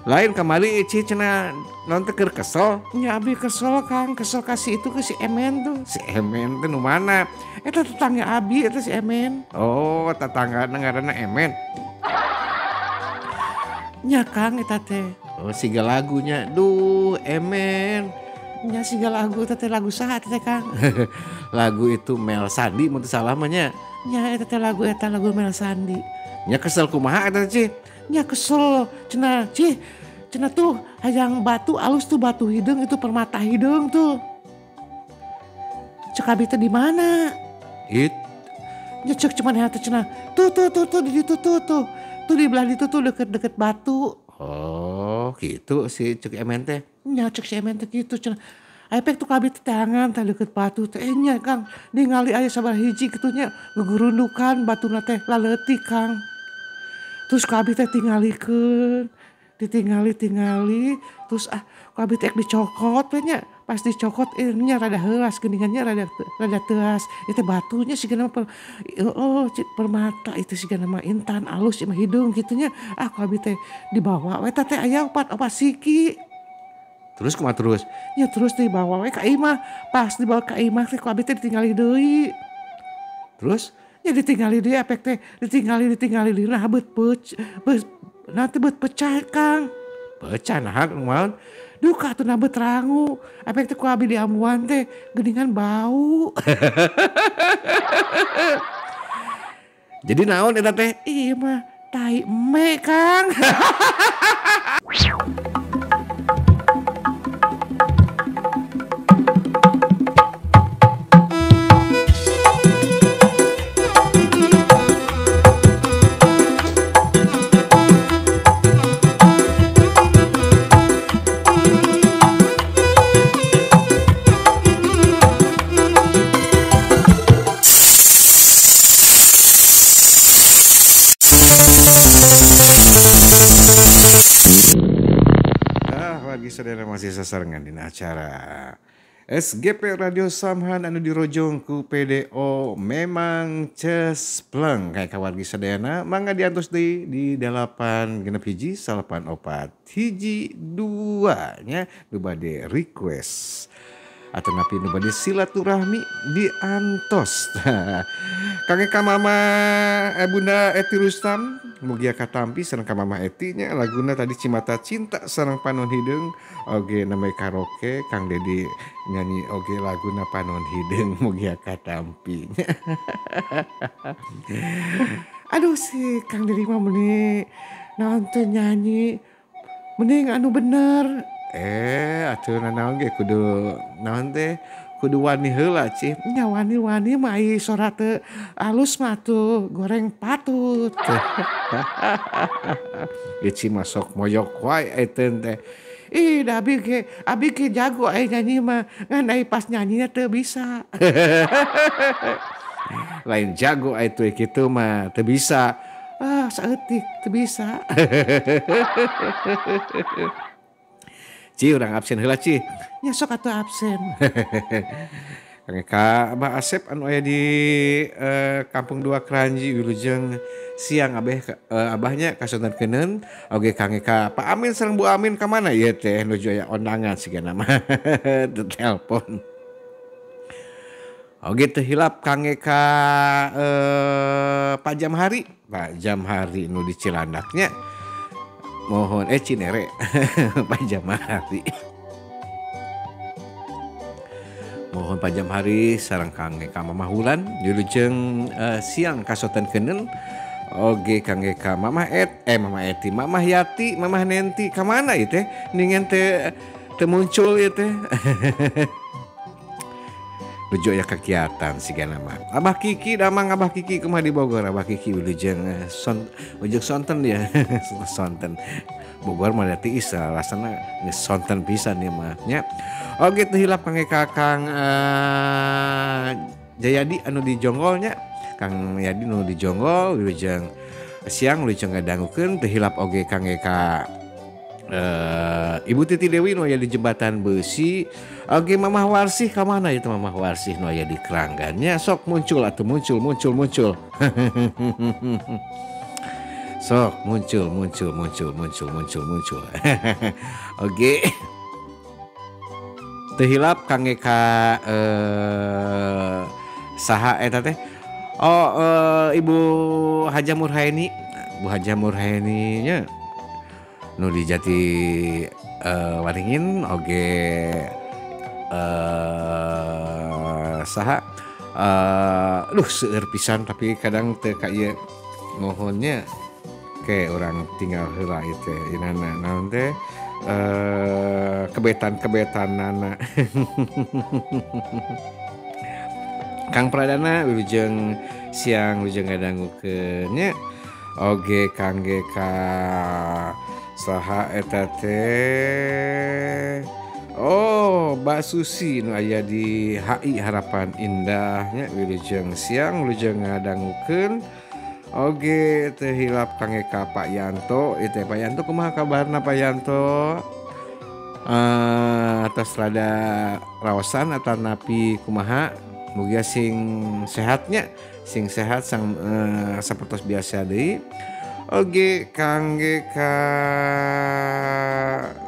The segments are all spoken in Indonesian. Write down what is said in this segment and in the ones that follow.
Lain kamari Ci cenah naon teh keur kesel. Nya abi kesel Kang, kesel kasih itu ke si Emen tuh. Si Emen teh nu mana? Eta tetangga abi eta si Emen. Oh, tetangga ngaranna Emen. Nya Kang eta teh. Oh, siga lagunya. Duh, Emen. Nya siga lagu eta teh lagu saha teh Kang? Lagu itu Mel Sandi mun teu salah mah nya. Nya eta teh lagu Mel Sandi. Nya kesel kumaha eta Ci? Nya kesel cenah tuh hayang batu alus tuh batu hidung itu permata hidung tuh. Cek abi teh di mana? Nya cek cuman eta cenah. Tuh di ditu tuh. Tuh di belah ditu tuh deket batu. Oh, gitu si cek Emen teh. Nya cek si Emen teh gitu cenah. Epek tuh kabit tangan teh deket batu teh nya Kang. Ningali aya sabar hiji kitu nya ngegurundukan batuna teh laleutik Kang. Terus kabit teh ditinggali terus kabit teh dicokot we nya. Pas dicokot nya rada heulas geuningannya rada teuas. Itu batunya sigana permata itu sigana mah intan alus mah hidung gitunya. Kabit teh dibawa we teh aya opat siki. Terus kumaha terus? Ya terus dibawa we ka imah. Pas dibawa ka imah teh kabit teh ditinggali deui. Terus ya ditinggali deui apek teh ditinggali nah beut pecah Kang. Pecah nah kumaha? Duh katuna beut rangu. Apek teh ku abi diamuan teh geuningan bau. Jadi naon eta teh? Ieu mah tai eme Kang. Saudara masih sasarangan dina acara SGP Radio Samhan anu dirojong ku PDO memang cespleng kayak kawargi sadayana mangga diantos deui di 8 genep hiji 84 hiji 2 nya nu bade request atau napi nu bade silaturahmi diantos. Kangge ka Mama Bunda Eti Rustam mugia katampi sareng ka Mama Eti nya laguna tadi Cimata Cinta sareng Panon Hideung oge namanya karaoke Kang Dedi nyanyi oge laguna Panon Hideung mugia katampi. Aduh si Kang Dedi mah meni naon teu nyanyi mending anu bener. Atuh naon ge kudu naon teh kudu wani heula Ci. Nya wani mah ai sora teu alus mah tuh goreng patut. Ieu Ci mah sok moyok wae eteun teh. Da abi ge jago aya nyanyi mah ngan ai pas nyanyinya teu bisa. Lain jago aya teh kitu mah teu bisa. Saeutik teu bisa. Ci urang absen heula Ci. Nya sok atuh absen. Kangge ka Abah Asep anu aya di Kampung 2 Kranji wilujeng siang abahnya kasontenkeun oge kangge ka Pak Amin sareng Bu Amin ka mana ieu teh nuju aya ondangan sigana mah teu telepon. Oge teu hilap kangge ka Pak Jamhari nu di Cilandaknya. Mohon Cinere Pak Jamhari. Mohon Pak Jamhari sareng kangge ka Mamah Wulan wilujeng siang kasontenkeun oge kangge ka Mamah Eti, Mamah Yati, Mamah Nenti ka mana ieu teh ningan teh muncul ieu teh. Nuju aya kegiatan sigana mah. Abah Kiki damang Abah Kiki kumaha di Bogor. Abah Kiki wilujeng sonten dia. Sonten. Bogor mah teh isa rasana geus sonten pisan ieu mah nya. Oge teu hilap kangge Kakang Jayadi anu di Jonggol nya. Kang Yadi nu di Jonggol wilujeng siang wilujeng ngadangukeun teu hilap oge kangge ka Ibu Titi Dewi nu aya di Jembatan Besi. Oge Mamah Warsih ka mana itu Mamah Warsih nu aya di Keranggannya sok muncul atuh muncul. Sok muncul. Oke. Teu hilap kangge ka saha eta teh? Oh, Ibu Haja Murhaini. Bu Haja Murhaini nya nu di Jati Waringin oge saha seueur pisan tapi kadang teu ka ieu mohonnya ke orang tinggal heula ieu teh inana naon teh kebetan-kebetanana. Kang Pradana wilujeng siang wilujeng ngadangukeun nya oge kangge ka saha eta teh. Oh, Mbak Susi nu aya di HI Harapan Indahnya wilujeng siang wilujeng ngadangukeun oge teu hilap kangge ka Pak Yanto. Ieu Pak Yanto kumaha kabarna Pak Yanto? Atas rada raosan atau napi kumaha? Mugia sing sehatnya, sing sehat sang sapertos biasa deui. Oge kangge ka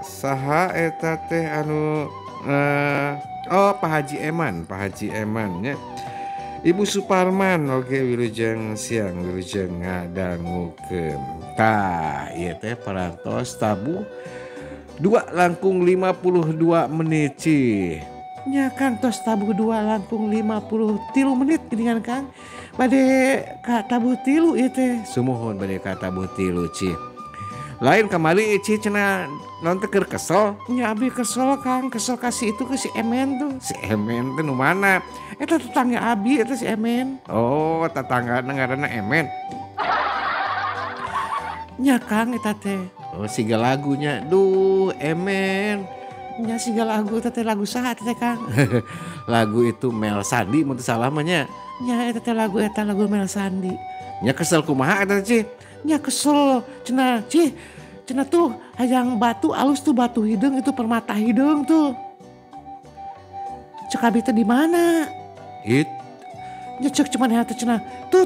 saha eta teh anu Pak Haji Eman nya. Ibu Suparman oge wilujeng siang wilujeng ngadangukeun. Tah ieu teh parantos tabuh 2:52 menit cih. Nya Kang tos tabuh 2:53 menit geuningan Kang. Bade ka tabuh 3 ieu teh. Sumuhun bade ka tabuh 3 cih. Lain kamari cih cenah naon teh keur kesel. Nya abi kesel Kang, kesel kasih itu ke si Emen tuh. Si Emen teh nu mana? Eta tetangga abi eta si Emen. Oh, tetanggana ngaranna Emen. Nya Kang eta teh. Oh, siga lagunya. Duh, Emen. Nya siga lagu teh lagu saha teh Kang? Lagu itu Mel Sandi mun teu salah mah nya. Nya eta teh lagu Mel Sandi. Nya kesel kumaha eta Ci? Nya kesel cenah Ci. Cenah tuh hayang batu alus tuh batu hideung itu permata hideung tuh. Cek abi teh di mana? Nya cek cuman eta cenah. Tuh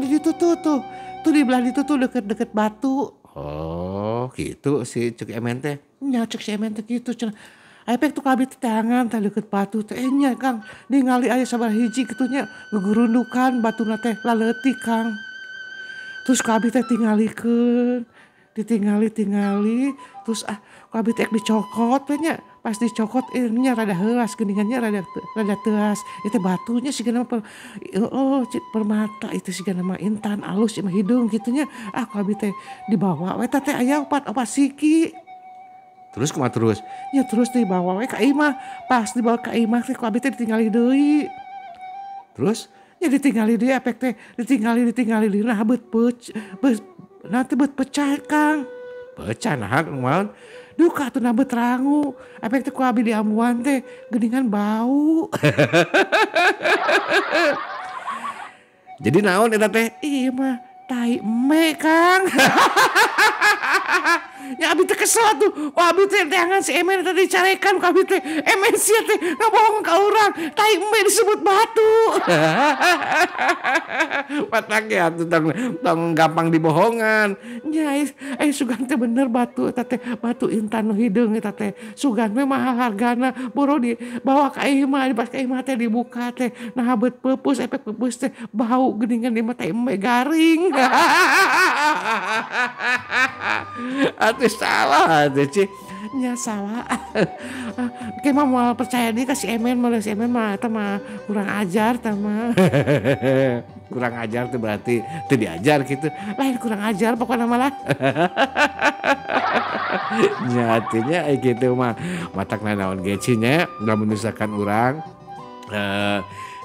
di ditu tuh. Tuh di belah ditu tuh deket-deket batu. Oh, gitu si cek Emen teh. Nya cek si Emen teh gitu cenah. Aipek tuh kabeh teh teangan teh deket batu teh. Nya Kang, ningali aya sabaraha hiji kitu nya gegurundukan batuna teh laleutik Kang. Terus kabeh teh tingalikeun, ditingali terus kabeh teh dicokot we nya. Pas dicokot nya rada heulas geuningannya rada teuas. Itu batunya sigana permata itu sigana mah intan alus mah hidung gitunya. Kabeh teh dibawa we teh aya opat siki. Terus kumaha terus? Ya terus dibawa we ka imah. Pas dibawa ka imah teh kabeh teh ditinggali deui. Terus ya ditinggali deui apek teh ditinggali nah beut pecah Kang. Pecah nah kumaha? Duka tuh nabeut rangu. Apek teh ku abi diamuan teh geuningan bau. Jadi naon eta teh? Iya mah tai eme Kang. Ya abi teh kesel tuh. Abi teh teangan si Emen teh dicarekan ku abi teh. Emen sia teh ngabohong ka urang. Tai eme disebut batu. Patak ya tong gampang dibohongan. Nya sugan teh bener batu eta teh batu intan nu hideung eta teh. Sugan we mahal hargana boro dibawa ka imah pas ka imah teh dibuka teh nah beut peupus efek peupus teh bau geuningan di mah teh eme garing. Atuh salah atuh Ci. Nya salah. Kayak mah moal percaya dia kasih Emen mah si Emen mah eta mah kurang ajar tah mah. Kurang ajar tuh berarti teu diajar gitu. Lain kurang ajar pokokna mah lah. Nya artinya kitu mah matakna naon ge Ci nya lamun misalkan urang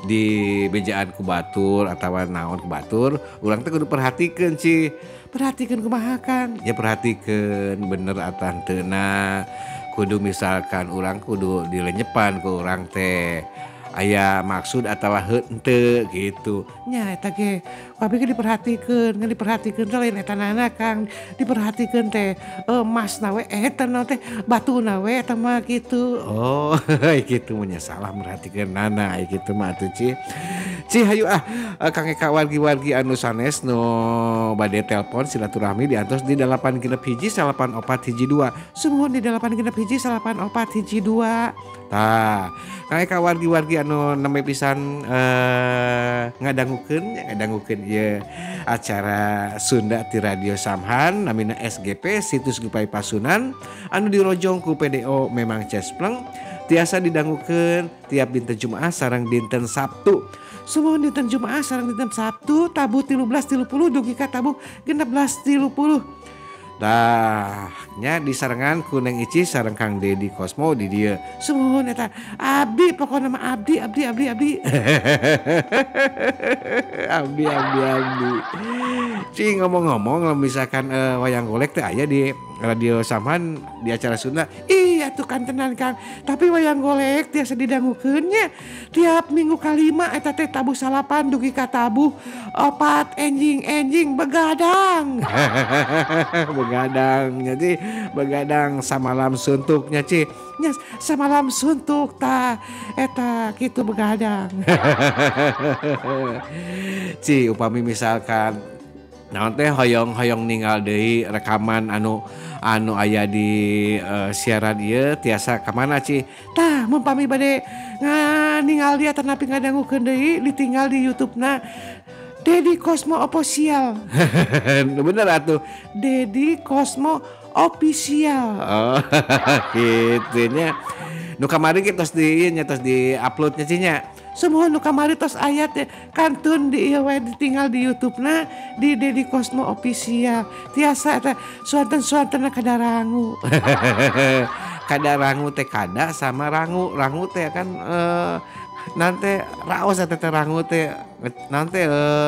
di bejaan ku batur atawa naon ku batur urang teh kudu perhatikeun Ci. Perhatikeun kumaha Kang? Ya perhatikeun bener atau teuna. Kudu misalkan urang kudu dilenyepan ku urang teh aya maksud atawa henteu gitu. Nya eta ge kabeh ge diperhatikeun, ngan diperhatikeun teh lain eta nana Kang. Diperhatikeun teh emasna we eta naon teh batuna we eta mah kitu. Oh, kitu nya salah merhatikeun nana kitu mah atuh Ci. Hayu Kang Eka wargi-wargi anu sanes no bade telepon silaturahmi diantos di 8 genep hiji 84 hiji 2. Sumuhun di 8 genep hiji 84 hiji 2. Tah, Kang Eka wargi-wargi anu neme pisan ngadangukeun ieu acara Sunda ti Radio Samhan namina SGP Situs Gupay Pasunan anu dirojong ku PDO Memang Cespleng tiasa didangukeun tiap dinten Jumaah sareng dinten Sabtu. Semua dinten Jumaah sareng dinten Sabtu tabuh 13.30 dugi ka tabuh 16.30. Dah nya disarengan ku Neng Ici sareng Kang Dedi Kosmo di dieu. Sumohun eta abdi pokona mah abdi. Abdi. Cing ngomong-ngomong lamun misalkan wayang golek teh aya di Radio Samhan di acara Sunda. Iya tuh kan tenan Kang. Tapi wayang golek tiasa didangukeun nya tiap minggu kalima eta teh tabuh 8 dugi ka tabuh 4 enjing begadang. Begadang jadi begadang samalam suntuknya Ci nya samalam suntuk ta eta kitu begadang. Ci upami misalkan naon teh hoyong ninggal deui rekaman anu aya di siaran ieu tiasa ka mana Ci? Tah mun pami bade ninggal dia tanapi ngadangukeun deui ditinggal di YouTube-na Dedi Kosmo Official. Bener atuh. Dedi Kosmo Official. Oh, gitu nya. Nu kamari ge tos di-upload nya Cinya. Semua nu kamari tos aya teh kantun di ieu we ditinggal di YouTube-na di Dedi Kosmo Official. Tiasa eta suanten-suantenna kada rangu. Kada rangu teh kada sama rangu. Rangu teh kan nanti raos eta teh rangu teh nanti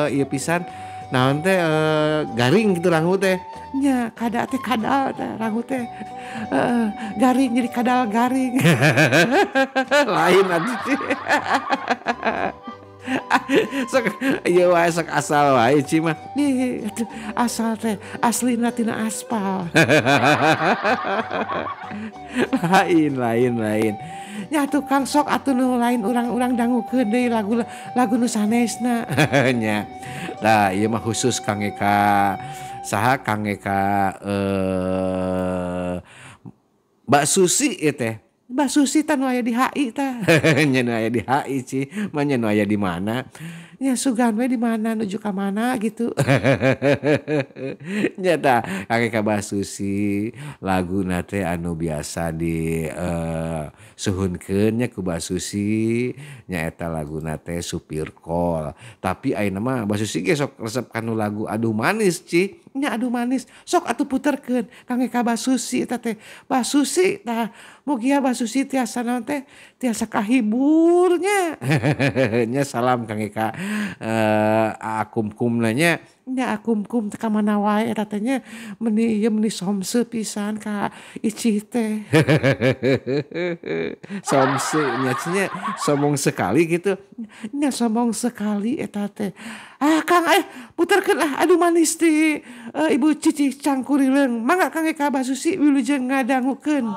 ieu pisan nanti garing gitu rangu teh nya kada teh kadal teh rangu teh garing jadi kadal garing. Lain atuh Ci. Sok ieu wae sok asal wae Ci mah asal teh aslina tina aspal. lain nya tukang sok atuh nu lain urang dangukeun deui lagu nu sanesna. Nya da ieu mah khusus Kang Eka saha Kang Eka Mbak Susi ieu teh Mbak Susi tah nu aya di HI tah. Nya nu aya di HI Ci mah nya nu aya di mana nya sugan we di mana nuju ka mana gitu. Nya tah Kang Eka Mbak Susi laguna teh anu biasa di suhunkeun nya ku Mbak Susi nya eta laguna teh Supir Kol. Tapi ayeuna mah Mbak Susi ge sok resep kanu lagu Aduh Manis Ci. Nya Aduh Manis sok atuh puterkeun Kang Eka Mbak Susi eta teh. Mbak Susi tah mugia Mbak Susi tiasa naon teh tiasa kahiburnya. Nya salam Kang Eka akumkumna nya akumkum teh ka mana wae eta teh nya meuni somse pisan ka Ici teh. Somse nya nya sombong sekali gitu. Nya sombong sekali eta teh. Kang puterkeun Aduh Manis ti Ibu Cici Cangkurileung. Mangga Kang Eka Mbak Susi wilujeng ngadangukeun.